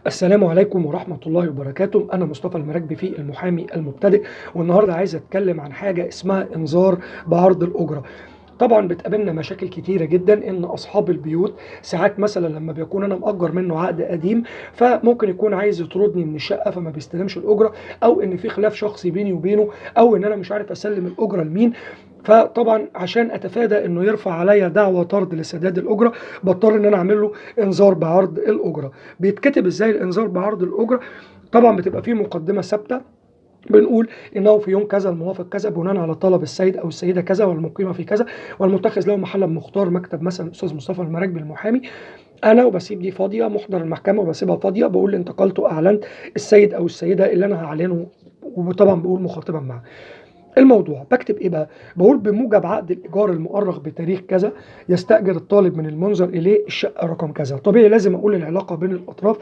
السلام عليكم ورحمة الله وبركاته. أنا مصطفى المراكبي في المحامي المبتدئ، والنهاردة عايز أتكلم عن حاجة اسمها إنذار بعرض الأجرة. طبعا بتقابلنا مشاكل كتيرة جدا، إن أصحاب البيوت ساعات مثلا لما بيكون أنا مأجر منه عقد قديم، فممكن يكون عايز يطردني من الشقة فما بيستلمش الأجرة، أو إن في خلاف شخصي بيني وبينه، أو إن أنا مش عارف أسلم الأجرة لمين. فطبعا عشان اتفادى انه يرفع عليا دعوى طرد لسداد الاجره، بضطر ان انا اعمل له انذار بعرض الاجره. بيتكتب ازاي الانذار بعرض الاجره؟ طبعا بتبقى فيه مقدمه ثابته، بنقول انه في يوم كذا الموافق كذا بناء على طلب السيد او السيده كذا والمقيمه في كذا والمتخذ له محلا مختار مكتب مثلا الاستاذ مصطفى المراكبي المحامي، انا وبسيب دي فاضيه محضر المحكمه وبسيبها فاضيه، بقول انتقلت واعلنت السيد او السيده اللي انا هعلنه، وطبعا بقول مخاطبا معه. الموضوع بكتب ايه بقى؟ بقول بموجب عقد الايجار المؤرخ بتاريخ كذا يستاجر الطالب من المنظر اليه الشقه رقم كذا. طبيعي لازم اقول العلاقه بين الاطراف،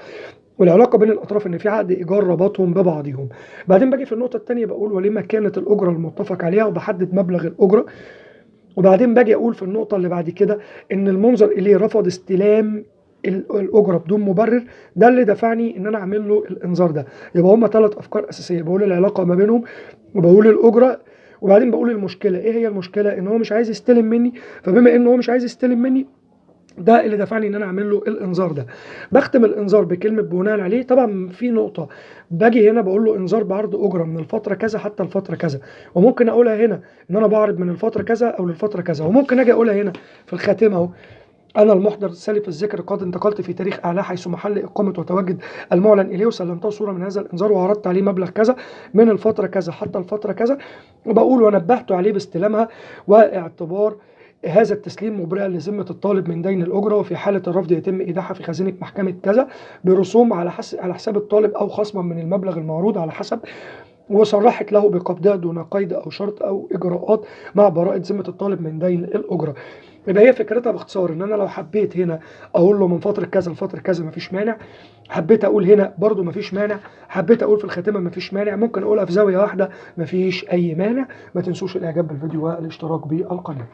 والعلاقه بين الاطراف ان في عقد ايجار ربطهم ببعضهم. بعدين باجي في النقطه الثانيه بقول ولما كانت الاجره المتفق عليها وبحدد مبلغ الاجره. وبعدين باجي اقول في النقطه اللي بعد كده ان المنظر اليه رفض استلام الاجره بدون مبرر، ده اللي دفعني ان انا اعمل له الانذار ده. يبقى هما 3 افكار اساسيه، بقول العلاقه ما بينهم، وبقول الاجره، وبعدين بقول المشكله. ايه هي المشكله؟ ان هو مش عايز يستلم مني، فبما ان هو مش عايز يستلم مني، ده اللي دفعني ان انا اعمل له الانذار ده. بختم الانذار بكلمه بناء عليه. طبعا في نقطه باجي هنا بقول له انذار بعرض اجره من الفتره كذا حتى الفتره كذا، وممكن اقولها هنا ان انا بعرض من الفتره كذا او للفتره كذا، وممكن اجي اقولها هنا في الخاتمه اهو: أنا المحضر سالف الذكر قد انتقلت في تاريخ أعلاه حيث محل إقامة وتواجد المعلن إليه، وسلمته صورة من هذا الإنذار وعرضت عليه مبلغ كذا من الفترة كذا حتى الفترة كذا، وبقول ونبهته عليه باستلامها واعتبار هذا التسليم مبرئا لذمة الطالب من دين الأجرة، وفي حالة الرفض يتم إيداعها في خزينة محكمة كذا برسوم على حساب الطالب أو خصما من المبلغ المعروض على حسب، وصرحت له بقبضها دون قيد أو شرط أو إجراءات مع براءة ذمة الطالب من دين الأجرة. يبقى هي فكرتها باختصار ان انا لو حبيت هنا اقول له من فتره كذا لفتره كذا مفيش مانع، حبيت اقول هنا برضو مفيش مانع، حبيت اقول في الخاتمه مفيش مانع، ممكن اقولها في زاويه واحده مفيش اي مانع. ما تنسوش الاعجاب بالفيديو والاشتراك بالقناه.